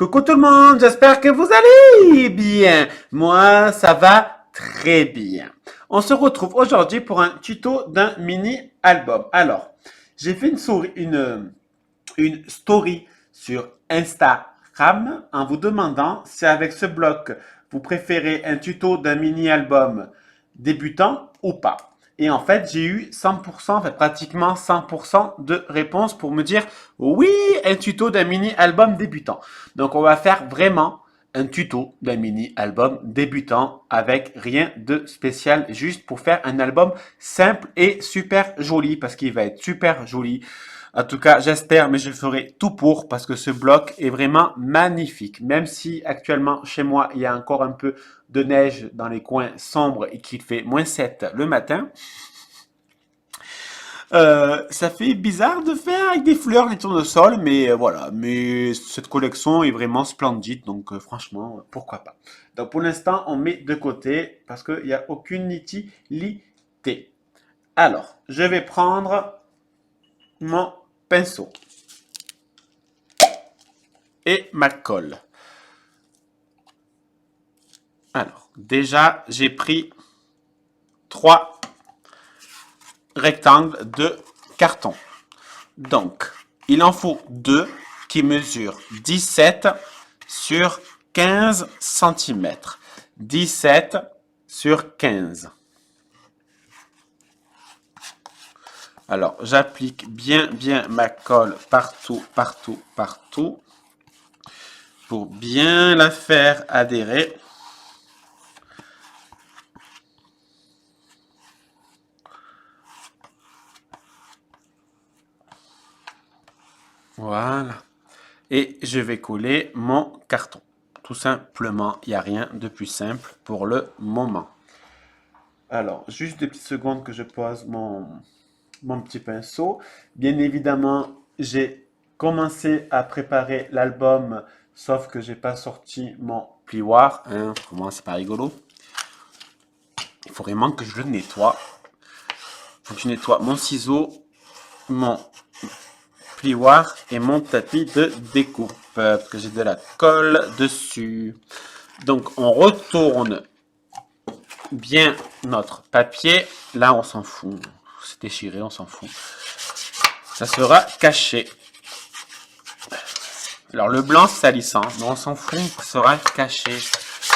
Coucou tout le monde, j'espère que vous allez bien. Moi, ça va très bien. On se retrouve aujourd'hui pour un tuto d'un mini-album. Alors, j'ai fait une story sur Instagram en vous demandant si avec ce bloc, vous préférez un tuto d'un mini-album débutant ou pas. Et en fait, j'ai eu 100%, en fait pratiquement 100% de réponses pour me dire oui, un tuto d'un mini-album débutant. Donc, on va faire vraiment un tuto d'un mini-album débutant avec rien de spécial, juste pour faire un album simple et super joli, parce qu'il va être super joli. En tout cas, j'espère, mais je ferai tout pour parce que ce bloc est vraiment magnifique. Même si actuellement, chez moi, il y a encore un peu de neige dans les coins sombres et qu'il fait -7 le matin, ça fait bizarre de faire avec des fleurs, des tournesols, mais voilà. Mais cette collection est vraiment splendide, donc franchement, pourquoi pas. Donc pour l'instant, on met de côté parce qu'il n'y a aucune utilité. Alors, je vais prendre mon pinceau et ma colle. Alors, déjà, j'ai pris 3 rectangles de carton. Donc, il en faut 2 qui mesurent 17 sur 15 cm. 17 sur 15. Alors, j'applique bien ma colle partout, partout, partout pour bien la faire adhérer. Voilà. Et je vais coller mon carton. Tout simplement, il n'y a rien de plus simple pour le moment. Alors, juste des petites secondes que je pose mon petit pinceau. Bien évidemment, j'ai commencé à préparer l'album, sauf que j'ai pas sorti mon plioir. Hein, pour moi, c'est pas rigolo. Il faut vraiment que je le nettoie. Il faut que je nettoie mon ciseau, mon plioir et mon tapis de découpe, parce que j'ai de la colle dessus. Donc, on retourne bien notre papier. Là, on s'en fout. C'est déchiré, on s'en fout. Ça sera caché. Alors, le blanc, c'est salissant, mais on s'en fout, ça sera caché.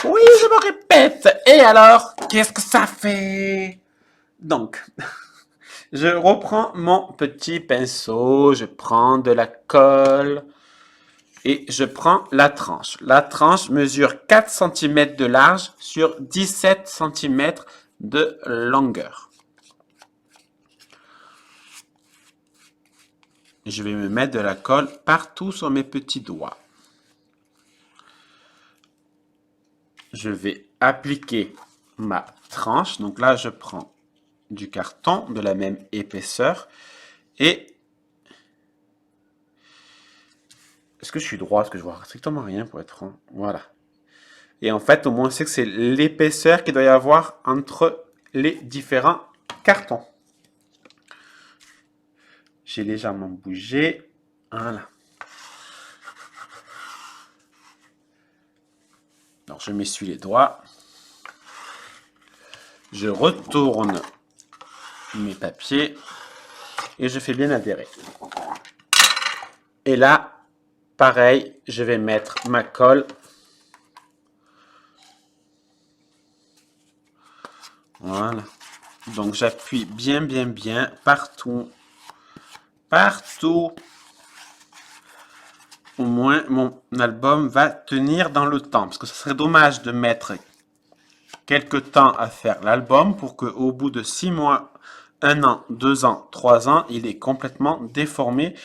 Oui, je me répète. Et alors, qu'est-ce que ça fait? Donc, je reprends mon petit pinceau, je prends de la colle et je prends la tranche. La tranche mesure 4 cm de large sur 17 cm de longueur. Je vais me mettre de la colle partout sur mes petits doigts. Je vais appliquer ma tranche. Donc là, je prends du carton de la même épaisseur. Et est-ce que je suis droit? Est-ce que je vois strictement rien pour être franc? Voilà. Et en fait, au moins, c'est que c'est l'épaisseur qu'il doit y avoir entre les différents cartons. J'ai légèrement bougé. Voilà. Alors, je m'essuie les doigts. Je retourne mes papiers et je fais bien adhérer. Et là, pareil, je vais mettre ma colle. Voilà. Donc, j'appuie bien partout. Partout. Au moins, mon album va tenir dans le temps. Parce que ce serait dommage de mettre quelques temps à faire l'album pour qu'au bout de 6 mois, 1 an, 2 ans, 3 ans, il est complètement déformé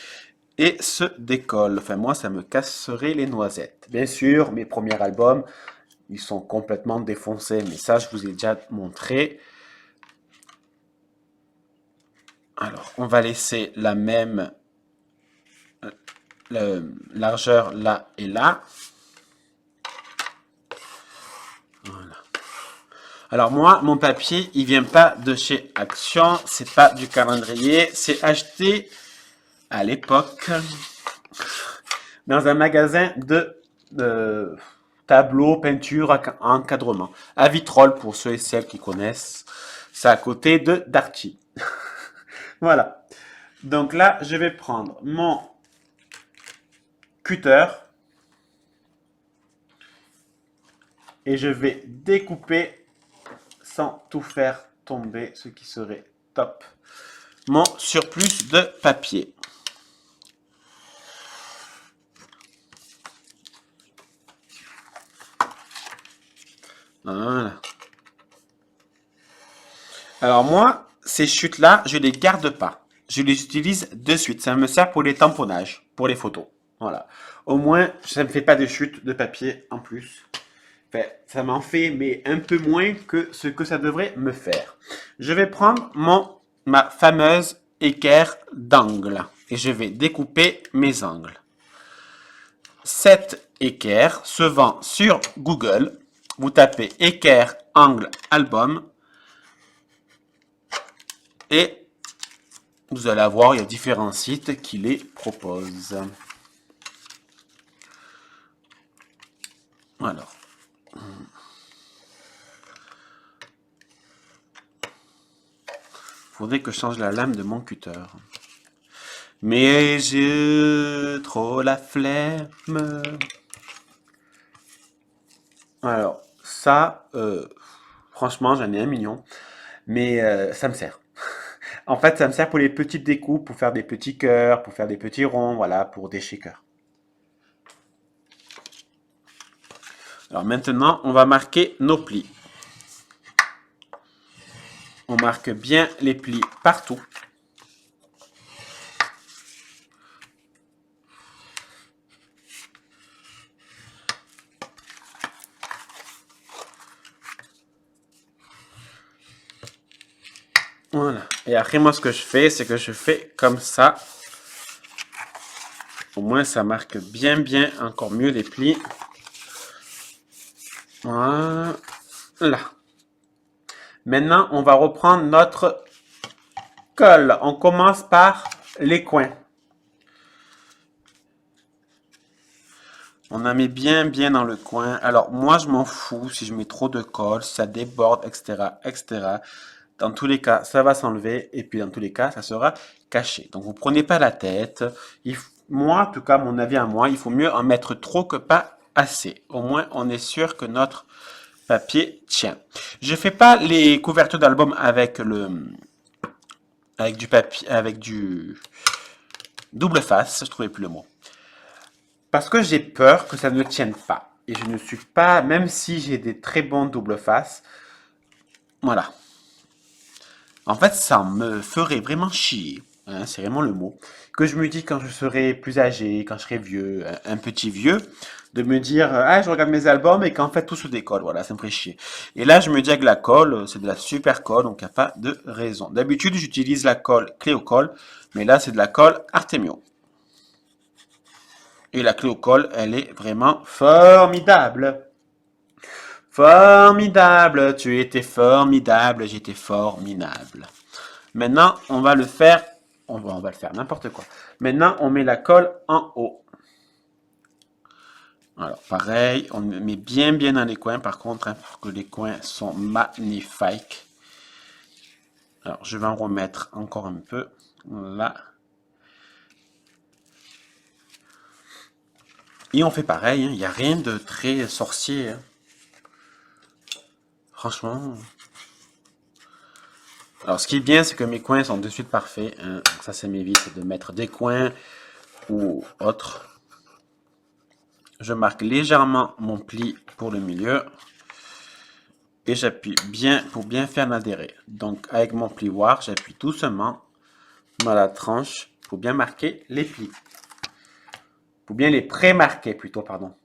et se décolle. Enfin, moi, ça me casserait les noisettes. Bien sûr, mes premiers albums, ils sont complètement défoncés, mais ça, je vous ai déjà montré. Alors, on va laisser la même largeur là et là. Voilà. Alors moi, mon papier, il vient pas de chez Action, c'est pas du calendrier, c'est acheté à l'époque dans un magasin de tableau, peinture, encadrement. À Vitrolles, pour ceux et celles qui connaissent. C'est à côté de Darty. Voilà. Donc là, je vais prendre mon cutter et je vais découper sans tout faire tomber, ce qui serait top. Mon surplus de papier. Voilà. Alors moi, ces chutes-là, je les garde pas. Je les utilise de suite. Ça me sert pour les tamponnages, pour les photos. Voilà. Au moins, ça ne me fait pas de chute de papier en plus. Enfin, ça m'en fait, mais un peu moins que ce que ça devrait me faire. Je vais prendre ma fameuse équerre d'angle et je vais découper mes angles. Cette équerre se vend sur Google. Vous tapez équerre angle album et vous allez voir, il y a différents sites qui les proposent. Alors. Faudrait que je change la lame de mon cutter. Mais j'ai trop la flemme. Alors, ça, franchement, j'en ai 1 million. Mais ça me sert. En fait, ça me sert pour les petites découpes, pour faire des petits cœurs, pour faire des petits ronds, voilà, pour des shakers. Alors maintenant, on va marquer nos plis. On marque bien les plis partout. Voilà. Et après, moi, ce que je fais, c'est que je fais comme ça. Au moins, ça marque bien, encore mieux les plis. Voilà. Maintenant, on va reprendre notre colle. On commence par les coins. On en met bien dans le coin. Alors, moi, je m'en fous si je mets trop de colle, si ça déborde, etc., etc. Dans tous les cas, ça va s'enlever et puis dans tous les cas, ça sera caché. Donc, vous prenez pas la tête. Moi, en tout cas, mon avis à moi, il faut mieux en mettre trop que pas assez. Au moins, on est sûr que notre papier tient. Je fais pas les couvertures d'album avec du papier, avec du double face. Je trouvais plus le mot. Parce que j'ai peur que ça ne tienne pas. Et je ne suis pas, même si j'ai des très bons double face, voilà. En fait, ça me ferait vraiment chier, hein, c'est vraiment le mot, que je me dis quand je serai plus âgé, quand je serai vieux, un petit vieux, de me dire, ah, je regarde mes albums et qu'en fait tout se décolle, voilà, ça me ferait chier. Et là, je me dis que la colle, c'est de la super colle, donc il n'y a pas de raison. D'habitude, j'utilise la colle Cléocol, mais là, c'est de la colle Artemio. Et la Cléocol, elle est vraiment formidable. Formidable, tu étais formidable, j'étais formidable. Maintenant, on va le faire, on va le faire n'importe quoi. Maintenant, on met la colle en haut. Alors, pareil, on met bien dans les coins, par contre, hein, pour que les coins sont magnifiques. Alors, je vais en remettre encore un peu, là. Et on fait pareil, il n'y a rien de très sorcier. Hein. Franchement. Alors, ce qui est bien, c'est que mes coins sont de suite parfaits. Hein. Ça m'évite de mettre des coins ou autres. Je marque légèrement mon pli pour le milieu. Et j'appuie bien pour bien faire l'adhérer. Donc, avec mon plioir, j'appuie doucement dans la tranche pour bien marquer les plis. Pour bien les pré-marquer plutôt, pardon.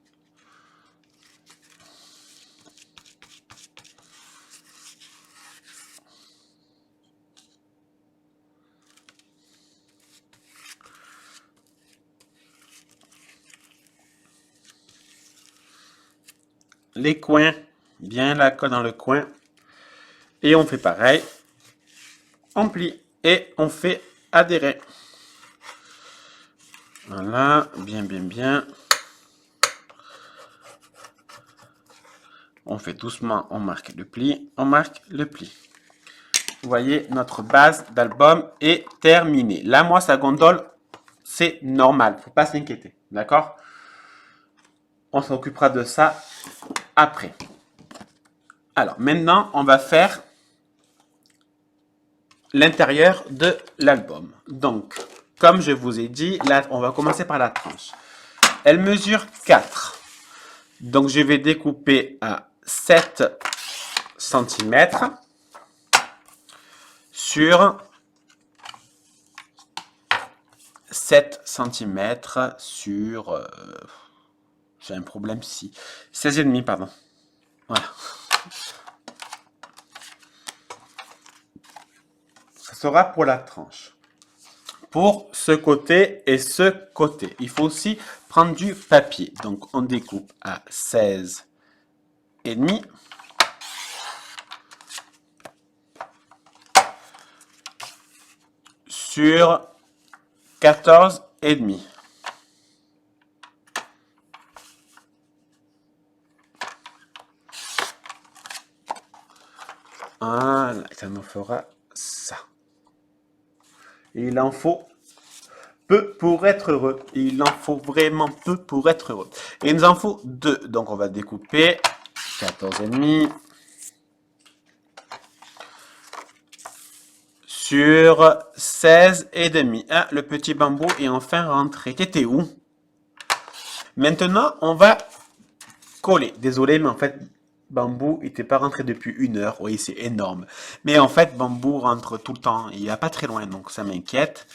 Les coins, bien la colle dans le coin. Et on fait pareil. On plie et on fait adhérer. Voilà, bien. On fait doucement, on marque le pli, on marque le pli. Vous voyez, notre base d'album est terminée. Là, moi, sa gondole, c'est normal. Faut pas s'inquiéter. D'accord? On s'occupera de ça après. Alors, maintenant, on va faire l'intérieur de l'album. Donc, comme je vous ai dit, là, on va commencer par la tranche. Elle mesure 4. Donc, je vais découper à 7 cm sur 7 cm sur... j'ai un problème ici. 16,5, pardon. Voilà. Ça sera pour la tranche. Pour ce côté et ce côté, il faut aussi prendre du papier. Donc, on découpe à 16,5. Sur 14,5. Voilà, ça nous fera ça. Et il en faut peu pour être heureux. Il en faut vraiment peu pour être heureux. Et il nous en faut 2. Donc on va découper 14,5 sur 16,5. Ah, le petit bambou est enfin rentré. T'étais où? Maintenant, on va coller. Désolé, mais en fait, Bambou n'était pas rentré depuis 1 heure. Oui, c'est énorme. Mais en fait, Bambou rentre tout le temps. Il n'est pas très loin, donc ça m'inquiète.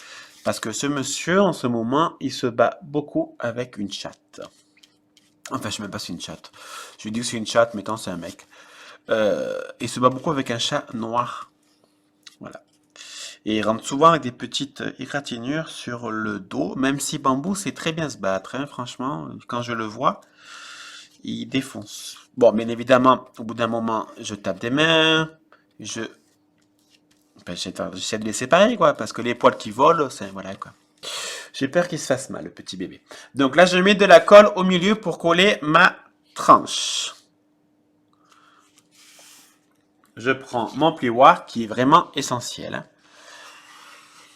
Parce que ce monsieur, en ce moment, il se bat beaucoup avec une chatte. Enfin, je ne sais même pas si c'est une chatte. Je lui dis que c'est une chatte, mais tant c'est un mec. Il se bat beaucoup avec un chat noir. Voilà. Et il rentre souvent avec des petites égratignures sur le dos. Même si Bambou sait très bien se battre, hein, franchement. Quand je le vois, il défonce. Bon, bien évidemment, au bout d'un moment, je tape des mains, j'essaie de les séparer, quoi, parce que les poils qui volent, c'est, voilà, quoi. J'ai peur qu'il se fasse mal, le petit bébé. Donc là, je mets de la colle au milieu pour coller ma tranche. Je prends mon plioir, qui est vraiment essentiel, hein,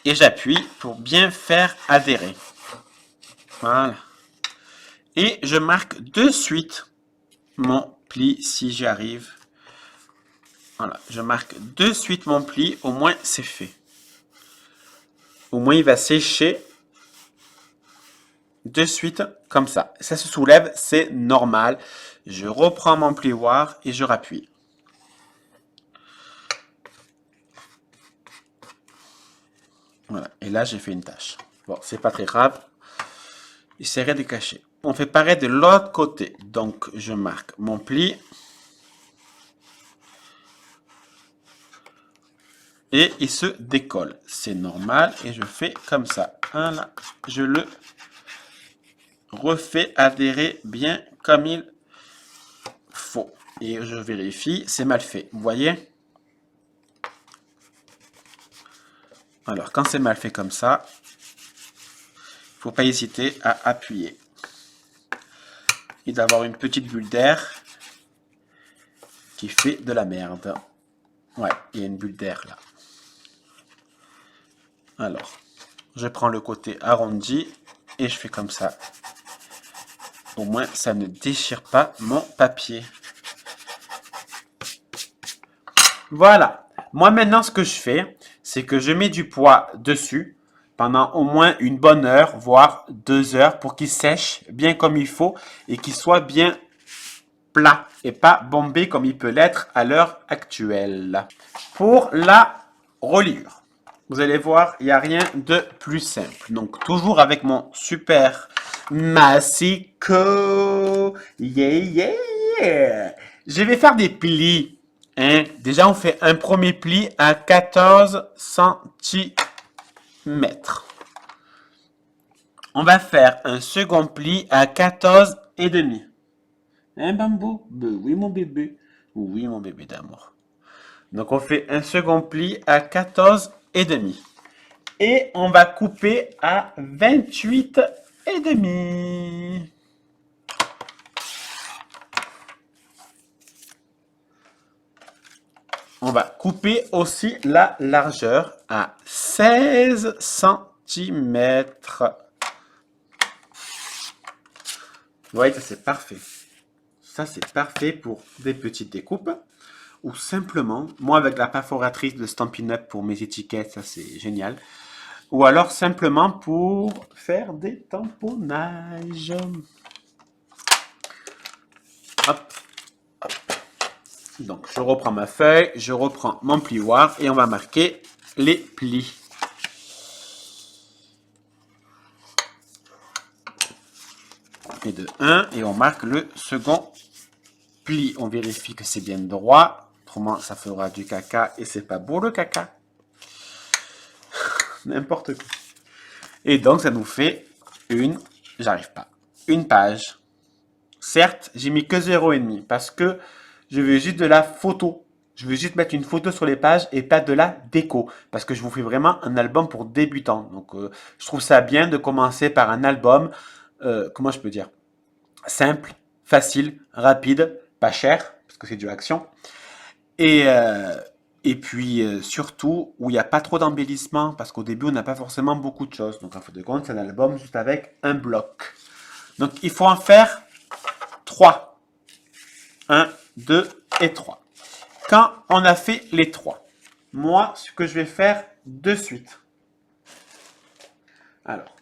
et j'appuie pour bien faire adhérer. Voilà. Et je marque de suite mon pli si j'y arrive. Voilà, je marque de suite mon pli, au moins c'est fait. Au moins il va sécher de suite comme ça. Ça se soulève, c'est normal. Je reprends mon plioir et je rappuie. Voilà, et là j'ai fait une tache. Bon, c'est pas très grave. J'essaierai de cacher. On fait pareil de l'autre côté. Donc je marque mon pli. Et il se décolle. C'est normal. Et je fais comme ça. Voilà. Je le refais adhérer bien comme il faut. Et je vérifie, c'est mal fait. Vous voyez? Alors, quand c'est mal fait comme ça, il ne faut pas hésiter à appuyer. Et d'avoir une petite bulle d'air qui fait de la merde. Ouais, il y a une bulle d'air là. Alors, je prends le côté arrondi et je fais comme ça. Au moins, ça ne déchire pas mon papier. Voilà. Moi, maintenant, ce que je fais, c'est que je mets du poids dessus pendant au moins une bonne heure, voire 2 heures, pour qu'il sèche bien comme il faut et qu'il soit bien plat et pas bombé comme il peut l'être à l'heure actuelle. Pour la reliure, vous allez voir, il n'y a rien de plus simple. Donc, toujours avec mon super massicot. Yeah, yeah. Je vais faire des plis. Hein. Déjà, on fait un premier pli à 14 cm. On va faire un second pli à 14,5. Hein, Bambou? Oui, mon bébé. Oui, mon bébé d'amour. Donc, on fait un second pli à 14,5. Et on va couper à 28,5. on va couper aussi la largeur à 16 centimètres. Vous voyez, ça c'est parfait. Ça c'est parfait pour des petites découpes. Ou simplement, moi avec la perforatrice de Stampin' Up pour mes étiquettes, ça c'est génial. Ou alors simplement pour faire des tamponnages. Hop, hop. Donc je reprends ma feuille, je reprends mon plioir et on va marquer les plis. Et de 1 et on marque le second pli. On vérifie que c'est bien droit. Autrement, ça fera du caca et c'est pas beau le caca. N'importe quoi. Et donc, ça nous fait une page. Certes, j'ai mis que 0,5 parce que je veux juste de la photo. Je veux juste mettre une photo sur les pages et pas de la déco. Parce que je vous fais vraiment un album pour débutants. Donc, je trouve ça bien de commencer par un album, comment je peux dire, simple, facile, rapide, pas cher, parce que c'est du action. Et puis, surtout, où il n'y a pas trop d'embellissement, parce qu'au début, on n'a pas forcément beaucoup de choses. Donc, en fin de compte, c'est un album juste avec un bloc. Donc, il faut en faire 3. 1, 2 et 3. Quand on a fait les 3, moi, ce que je vais faire de suite. Alors,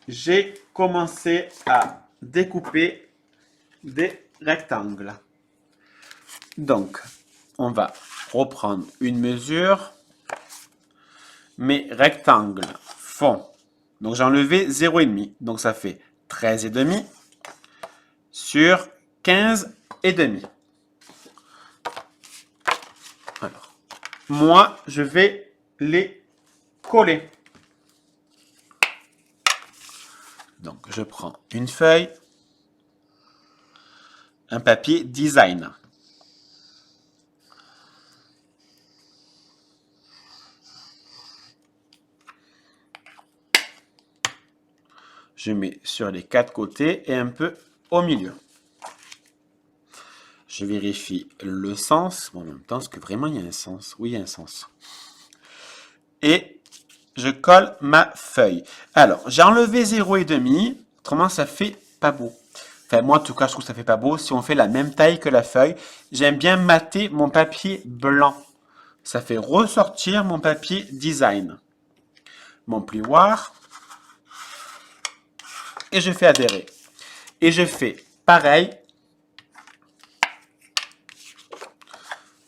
j'ai commencé à découper des rectangles. Donc, on va reprendre une mesure. Mes rectangles font, donc j'ai enlevé 0,5, donc ça fait 13,5 sur 15,5. Alors, moi, je vais les coller. Donc, je prends une feuille, un papier design. Je mets sur les 4 côtés et un peu au milieu. Je vérifie le sens. Bon, en même temps, est-ce que vraiment il y a un sens? Oui, il y a un sens. Et je colle ma feuille. Alors, j'ai enlevé 0,5. Autrement, ça fait pas beau. Enfin, moi, en tout cas, je trouve que ça fait pas beau. Si on fait la même taille que la feuille, j'aime bien mater mon papier blanc. Ça fait ressortir mon papier design. Mon plioir. Et je fais adhérer. Et je fais pareil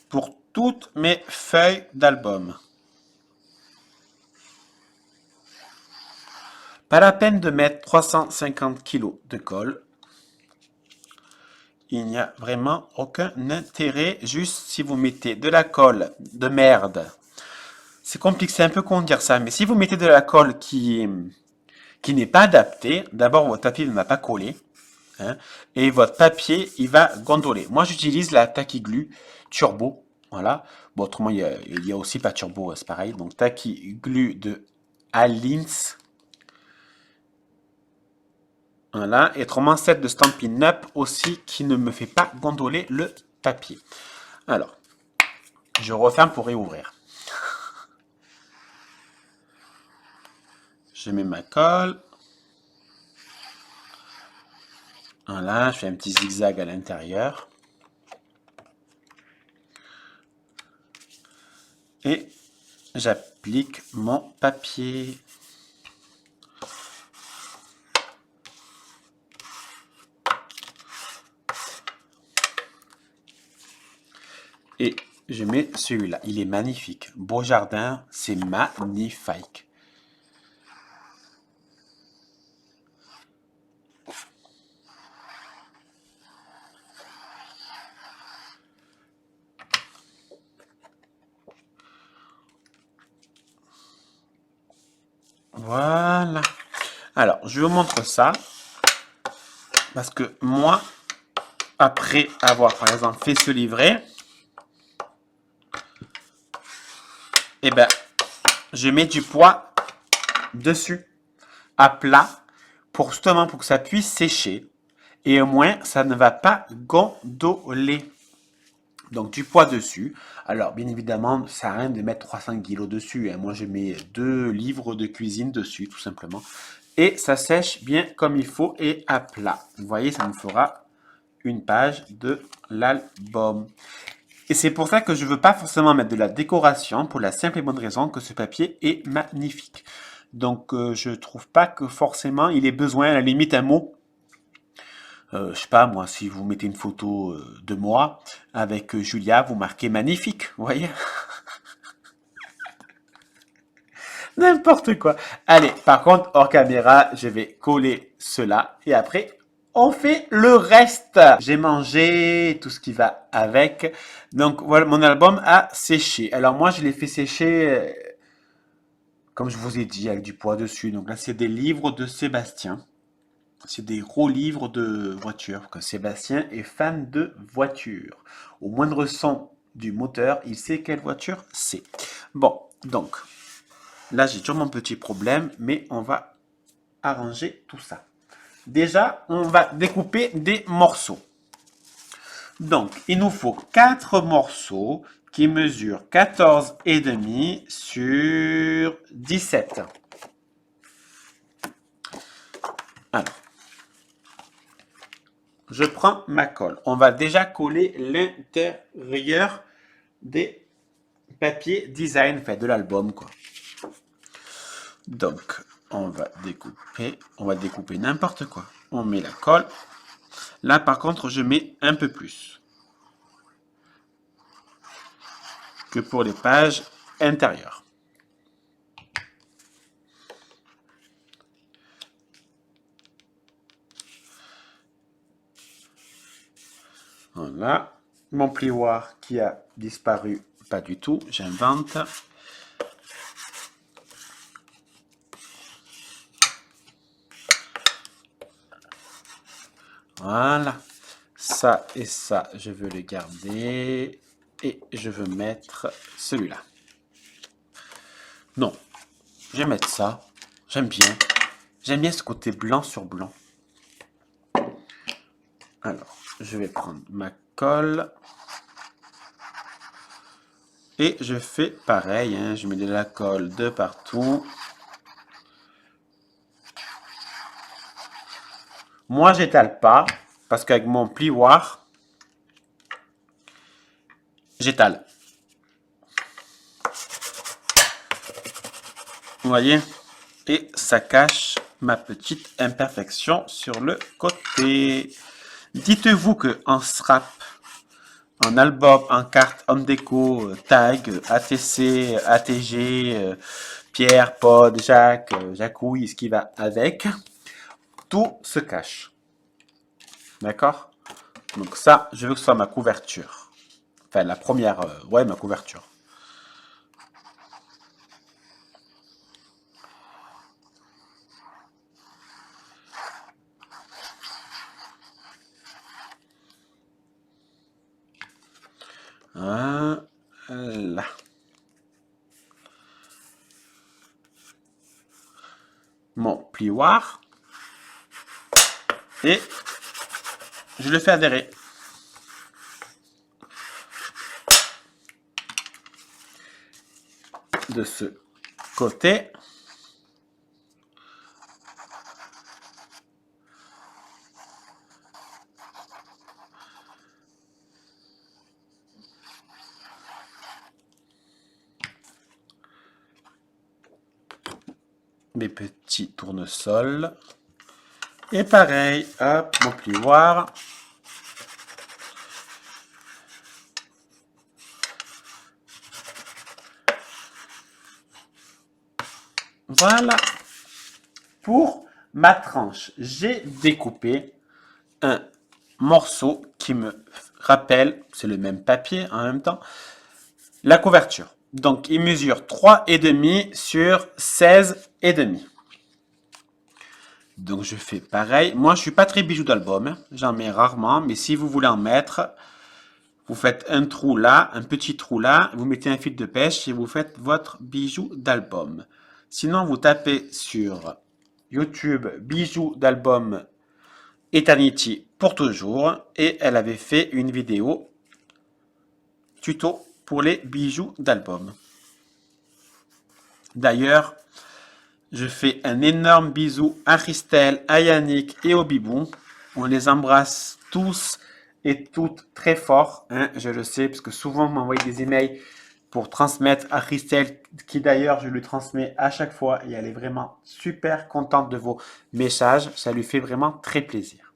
pour toutes mes feuilles d'album. Pas la peine de mettre 350 kg de colle. Il n'y a vraiment aucun intérêt. Juste si vous mettez de la colle de merde. C'est compliqué, c'est un peu con de dire ça. Mais si vous mettez de la colle qui n'est pas adaptée, d'abord votre papier ne va pas coller. Hein, et votre papier, il va gondoler. Moi, j'utilise la Tacky Glue Turbo. Voilà. Bon, autrement, il y a aussi pas Turbo, c'est pareil. Donc, Tacky Glue de Alins. Voilà. Et autrement, celle de Stampin' Up aussi qui ne me fait pas gondoler le papier. Alors, je referme pour réouvrir. Je mets ma colle. Voilà, je fais un petit zigzag à l'intérieur. Et j'applique mon papier. Et je mets celui-là. Il est magnifique. Beau jardin, c'est magnifique. Voilà. Alors, je vous montre ça. Parce que moi, après avoir, par exemple, fait ce livret, eh ben, je mets du poids dessus, à plat, pour justement pour que ça puisse sécher. Et au moins, ça ne va pas gondoler. Donc du poids dessus. Alors bien évidemment, ça sert à rien de mettre 300 kilos dessus, hein. Moi je mets 2 livres de cuisine dessus, tout simplement. Et ça sèche bien comme il faut et à plat. Vous voyez, ça nous fera une page de l'album. Et c'est pour ça que je ne veux pas forcément mettre de la décoration, pour la simple et bonne raison que ce papier est magnifique. Donc je trouve pas que forcément il ait besoin, à la limite, un mot. Je sais pas moi, si vous mettez une photo de moi avec Julia, vous marquez magnifique, vous voyez? N'importe quoi. Allez, par contre, hors caméra, je vais coller cela et après, on fait le reste. J'ai mangé tout ce qui va avec. Donc voilà, mon album a séché. Alors moi, je l'ai fait sécher, comme je vous ai dit, avec du poids dessus. Donc là, c'est des livres de Sébastien. C'est des gros livres de voitures, que Sébastien est fan de voitures. Au moindre son du moteur, il sait quelle voiture c'est. Bon, donc, là j'ai toujours mon petit problème, mais on va arranger tout ça. Déjà, on va découper des morceaux. Donc, il nous faut 4 morceaux qui mesurent 14,5 sur 17. Alors, je prends ma colle. On va déjà coller l'intérieur des papiers design, fait de l'album, quoi. Donc, on va découper n'importe quoi. On met la colle. Là, par contre, je mets un peu plus que pour les pages intérieures. Voilà. Mon plioir qui a disparu, pas du tout, j'invente. Voilà. Ça et ça, je veux les garder. Et je veux mettre celui-là. Non, je vais mettre ça. J'aime bien. J'aime bien ce côté blanc sur blanc. Alors, je vais prendre ma colle. Et je fais pareil, hein, je mets de la colle de partout. Moi, j'étale pas, parce qu'avec mon plioir, j'étale. Vous voyez? Et ça cache ma petite imperfection sur le côté. Dites-vous que en strap, en album, en carte, en déco, tag, ATC, ATG, Pierre, Pod, Jacques, Jacouille, ce qui va avec, tout se cache. D'accord? Donc ça, je veux que ce soit ma couverture. Enfin, la première, ouais, ma couverture. Voilà. Mon plioir. Et je le fais adhérer. De ce côté. Mes petits tournesols. Et pareil, hop, mon plioir. Voilà. Pour ma tranche, j'ai découpé un morceau qui me rappelle, c'est le même papier en même temps, la couverture. Donc, il mesure 3,5 sur 16,5. Donc, je fais pareil. Moi, je suis pas très bijou d'album, hein. J'en mets rarement, mais si vous voulez en mettre, vous faites un trou là, un petit trou là, vous mettez un fil de pêche et vous faites votre bijou d'album. Sinon, vous tapez sur YouTube bijou d'album Eternity pour toujours et elle avait fait une vidéo tuto pour les bijoux d'album. D'ailleurs, je fais un énorme bisou à Christelle, à Yannick et au Bibou. On les embrasse tous et toutes très fort, hein, je le sais, parce que souvent vous m'envoyez des emails pour transmettre à Christelle, qui d'ailleurs je lui transmets à chaque fois et elle est vraiment super contente de vos messages. Ça lui fait vraiment très plaisir.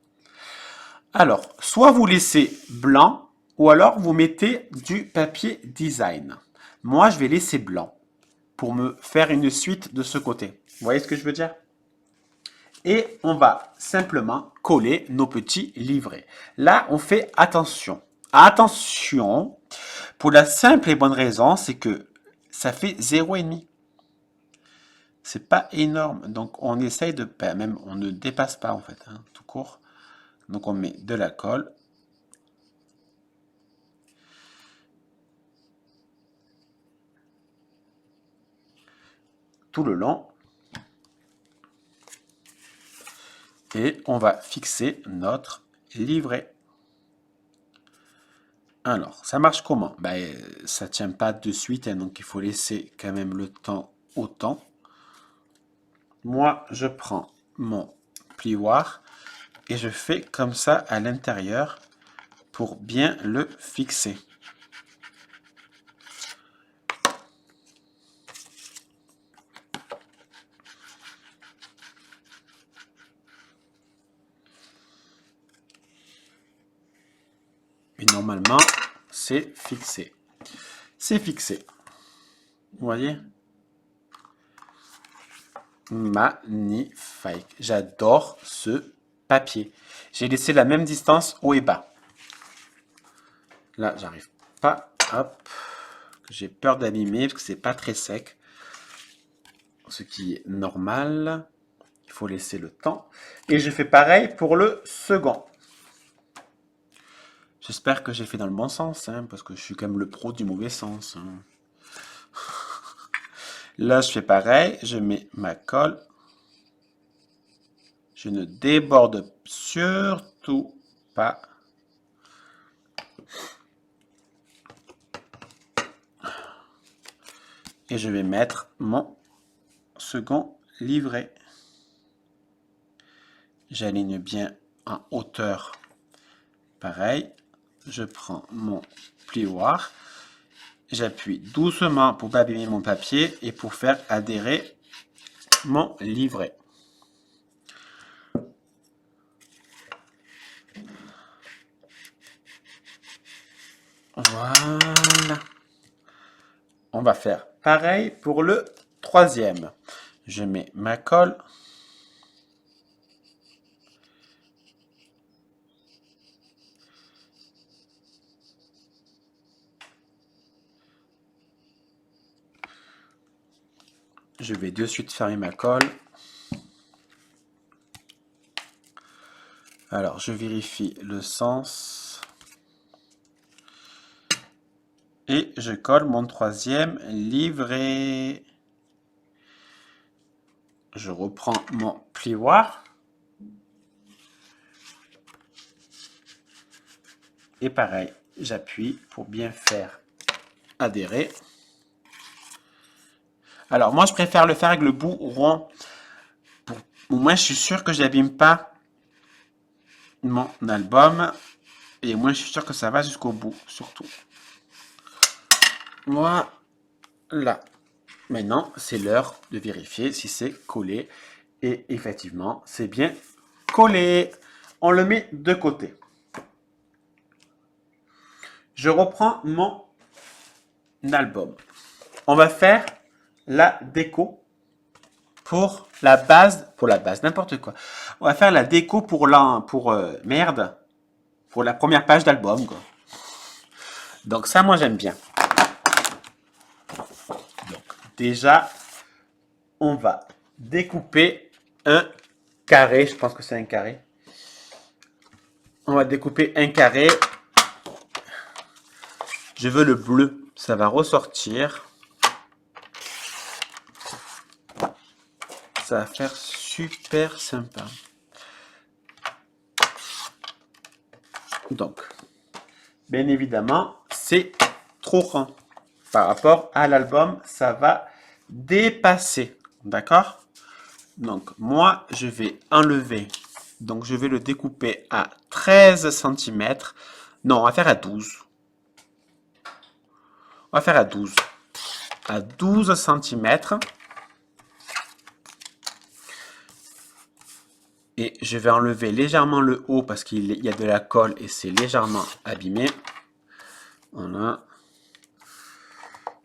Alors, soit vous laissez blanc ou alors vous mettez du papier design. Moi, je vais laisser blanc pour me faire une suite de ce côté. Vous voyez ce que je veux dire? Et on va simplement coller nos petits livrets. Là, on fait attention. Attention, pour la simple et bonne raison, c'est que ça fait 0,5. C'est pas énorme. Donc, on essaye de... Ben, même, on ne dépasse pas, en fait, hein, tout court. Donc, on met de la colle. Tout le long. Et on va fixer notre livret. Alors, ça marche comment? Ben, ça ne tient pas de suite, hein, donc il faut laisser quand même le temps au temps. Moi, je prends mon plioir et je fais comme ça à l'intérieur pour bien le fixer. Et normalement, c'est fixé. C'est fixé. Vous voyez? Magnifique. J'adore ce papier. J'ai laissé la même distance haut et bas. Là, j'arrive pas. Hop. J'ai peur d'abîmer parce que c'est pas très sec. Ce qui est normal. Il faut laisser le temps. Et je fais pareil pour le second. J'espère que j'ai fait dans le bon sens, hein, parce que je suis quand même le pro du mauvais sens. Hein. Là, je fais pareil. Je mets ma colle. Je ne déborde surtout pas. Et je vais mettre mon second livret. J'aligne bien en hauteur. Pareil, je prends mon plioir. J'appuie doucement pour ne pas abîmer mon papier et pour faire adhérer mon livret. Voilà. On va faire pareil pour le troisième. Je mets ma colle. Je vais de suite fermer ma colle. Alors, je vérifie le sens. Et je colle mon troisième livret. Je reprends mon plioir. Et pareil, j'appuie pour bien faire adhérer. Alors, moi, je préfère le faire avec le bout rond. Au moins, je suis sûr que je n'abîme pas mon album. Et moi, je suis sûr que ça va jusqu'au bout, surtout. Voilà. Maintenant, c'est l'heure de vérifier si c'est collé. Et effectivement, c'est bien collé. On le met de côté. Je reprends mon album. On va faire la déco pour la base, n'importe quoi. On va faire la déco pour la première page d'album, quoi. Donc ça, moi, j'aime bien. Donc, déjà, on va découper un carré. Je pense que c'est un carré. On va découper un carré. Je veux le bleu. Ça va ressortir. Ça va faire super sympa. Donc, bien évidemment, c'est trop rond. Par rapport à l'album, ça va dépasser. D'accord? Donc, moi, je vais enlever. Donc, je vais le découper à 13 cm. Non, on va faire à 12. On va faire à 12. À 12 cm. Et je vais enlever légèrement le haut parce qu'il y a de la colle et c'est légèrement abîmé. Voilà.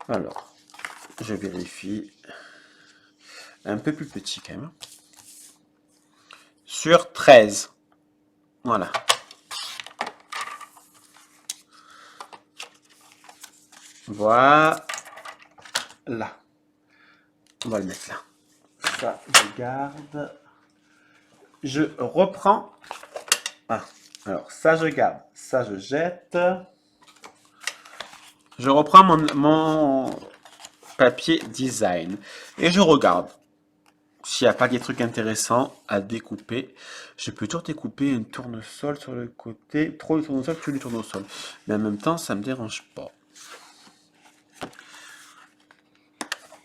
Alors, je vérifie. Un peu plus petit quand même. Sur 13. Voilà. Voilà. On va le mettre là. Ça, je garde. Je reprends. Ah, alors ça, je garde. Ça, je jette. Je reprends mon papier design. Et je regarde. S'il n'y a pas des trucs intéressants à découper, je peux toujours découper un tournesol sur le côté. Trop de tournesol, tu le tournesol. Mais en même temps, ça ne me dérange pas.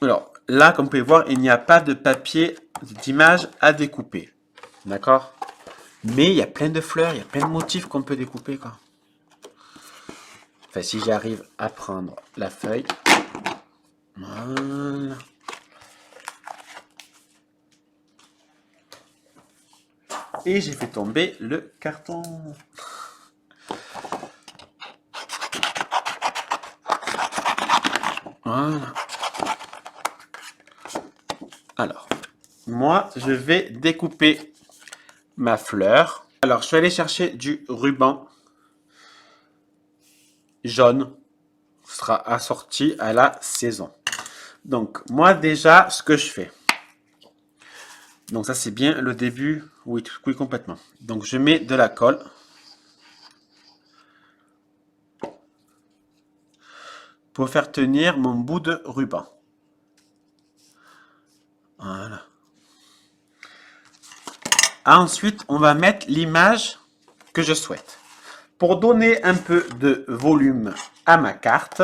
Alors, là, comme vous pouvez voir, il n'y a pas de papier d'image à découper. D'accord? Mais il y a plein de fleurs, il y a plein de motifs qu'on peut découper, quoi. Enfin, si j'arrive à prendre la feuille. Voilà. Et j'ai fait tomber le carton. Voilà. Alors, moi, je vais découper ma fleur. Alors, je suis allé chercher du ruban jaune. Ce sera assorti à la saison. Donc, moi, déjà, ce que je fais. Donc, ça, c'est bien le début. Oui, oui, complètement. Donc, je mets de la colle. Pour faire tenir mon bout de ruban. Voilà. Ensuite, on va mettre l'image que je souhaite. Pour donner un peu de volume à ma carte,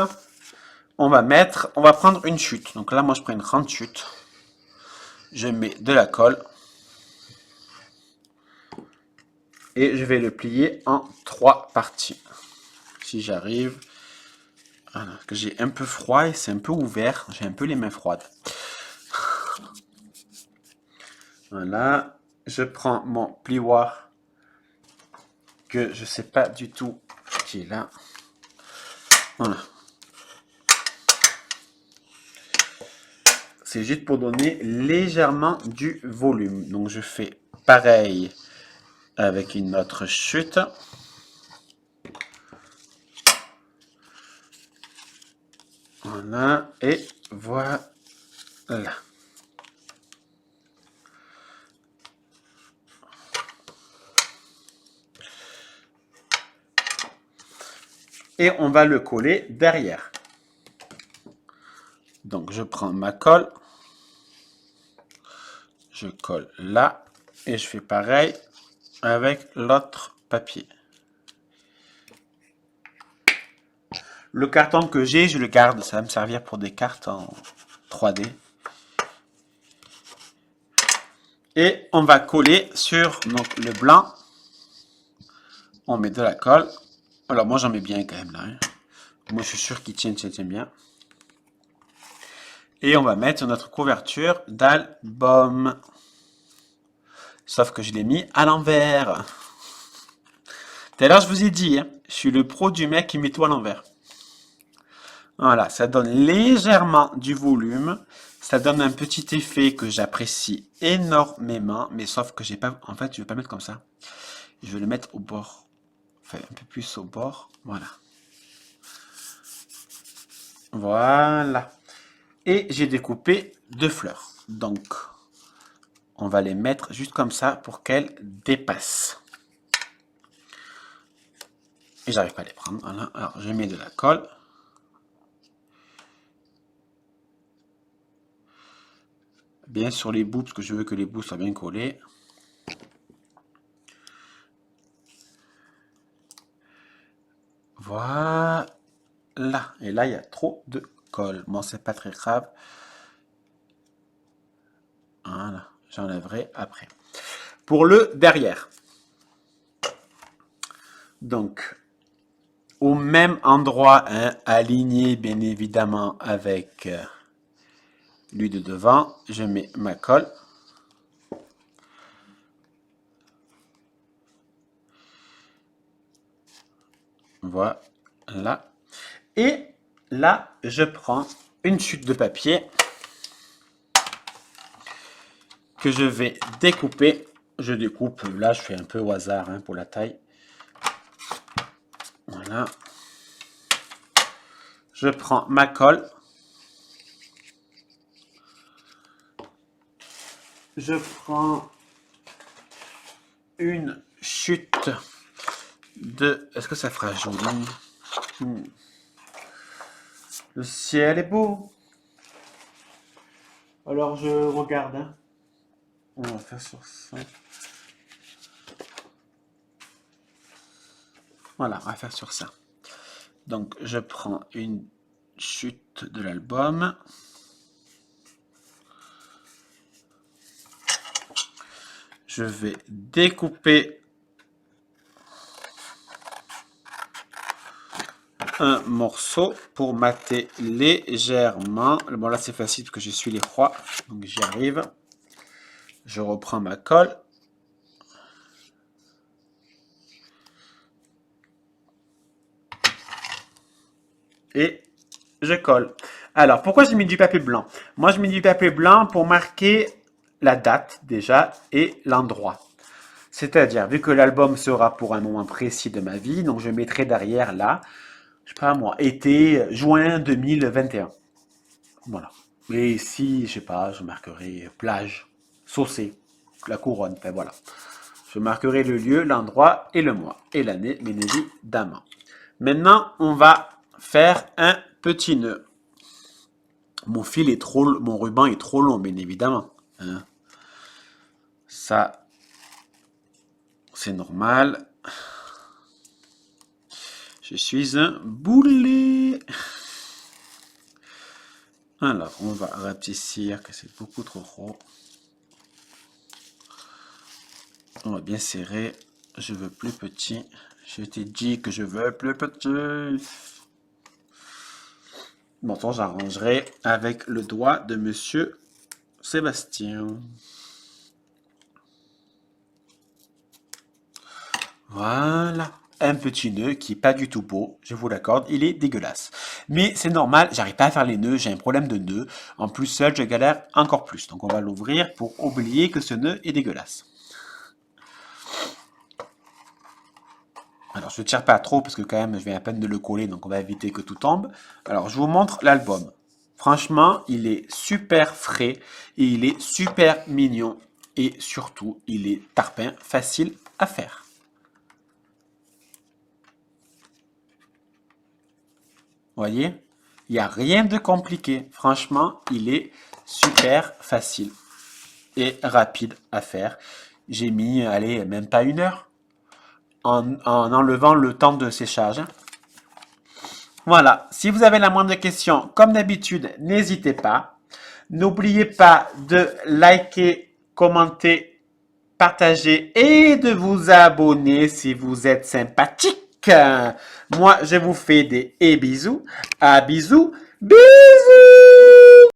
on va prendre une chute. Donc là, moi, je prends une grande chute. Je mets de la colle. Et je vais le plier en 3 parties. Si j'arrive. Voilà, que j'ai un peu froid et c'est un peu ouvert. J'ai un peu les mains froides. Voilà. Je prends mon plioir que je ne sais pas du tout qui est là. Voilà. C'est juste pour donner légèrement du volume. Donc je fais pareil avec une autre chute. Voilà, et voilà. Et on va le coller derrière. Donc je prends ma colle. Je colle là. Et je fais pareil avec l'autre papier. Le carton que j'ai, je le garde. Ça va me servir pour des cartes en 3D. Et on va coller sur donc, le blanc. On met de la colle. Alors moi j'en mets bien quand même là. Hein. Moi je suis sûr qu'il tient bien. Et on va mettre notre couverture d'album. Sauf que je l'ai mis à l'envers. Tout à l'heure je vous ai dit, hein, je suis le pro du mec qui met tout à l'envers. Voilà, ça donne légèrement du volume. Ça donne un petit effet que j'apprécie énormément. Mais sauf que j'ai pas. En fait, je vais pas mettre comme ça. Je vais le mettre au bord. Enfin, un peu plus au bord. Voilà. Voilà. Et j'ai découpé 2 fleurs. Donc, on va les mettre juste comme ça pour qu'elles dépassent. Et j'arrive pas à les prendre. Voilà. Alors, je mets de la colle. Bien sur les bouts, parce que je veux que les bouts soient bien collés. Voilà. Voilà. Et là, il y a trop de colle. Bon, c'est pas très grave. Voilà. J'enlèverai après. Pour le derrière. Donc, au même endroit, hein, aligné bien évidemment avec lui de devant, je mets ma colle. Voilà. Et là, je prends une chute de papier que je vais découper. Je découpe, là je fais un peu au hasard hein, pour la taille. Voilà. Je prends ma colle. Je prends une chute de... Est-ce que ça fera joli? Le ciel est beau. Alors je regarde. Hein. On va faire sur ça. Voilà, on va faire sur ça. Donc je prends une chute de l'album. Je vais découper un morceau pour mater légèrement. Bon là c'est facile parce que je suis les croix, donc j'y arrive. Je reprends ma colle. Et je colle. Alors pourquoi j'ai mis du papier blanc? Moi je mets du papier blanc pour marquer la date déjà et l'endroit. C'est-à-dire, vu que l'album sera pour un moment précis de ma vie, donc je mettrai derrière là, je sais pas moi, été, juin 2021. Voilà. Et ici, je sais pas, je marquerai plage, Saucé, la couronne, enfin voilà. Je marquerai le lieu, l'endroit et le mois. Et l'année, bien évidemment. Maintenant, on va faire un petit nœud. Mon fil est trop, mon ruban est trop long, bien évidemment. Hein. Ça, c'est normal. Je suis un boulet. Alors, on va rapetissir, que c'est beaucoup trop gros. On va bien serrer. Je veux plus petit. Je t'ai dit que je veux plus petit. Bon, ça, j'arrangerai avec le doigt de Monsieur Sébastien. Voilà. Un petit nœud qui est pas du tout beau, je vous l'accorde, il est dégueulasse. Mais c'est normal, j'arrive pas à faire les nœuds, j'ai un problème de nœud. En plus, seul, je galère encore plus. Donc on va l'ouvrir pour oublier que ce nœud est dégueulasse. Alors je ne tire pas trop parce que quand même je viens à peine de le coller, donc on va éviter que tout tombe. Alors je vous montre l'album. Franchement, il est super frais et il est super mignon. Et surtout, il est tarpin, facile à faire. Voyez, il n'y a rien de compliqué. Franchement, il est super facile et rapide à faire. J'ai mis, allez, même pas 1 heure en enlevant le temps de séchage. Voilà, si vous avez la moindre question, comme d'habitude, n'hésitez pas. N'oubliez pas de liker, commenter, partager et de vous abonner si vous êtes sympathique. Moi, je vous fais des bisous. À bisous. Bisous!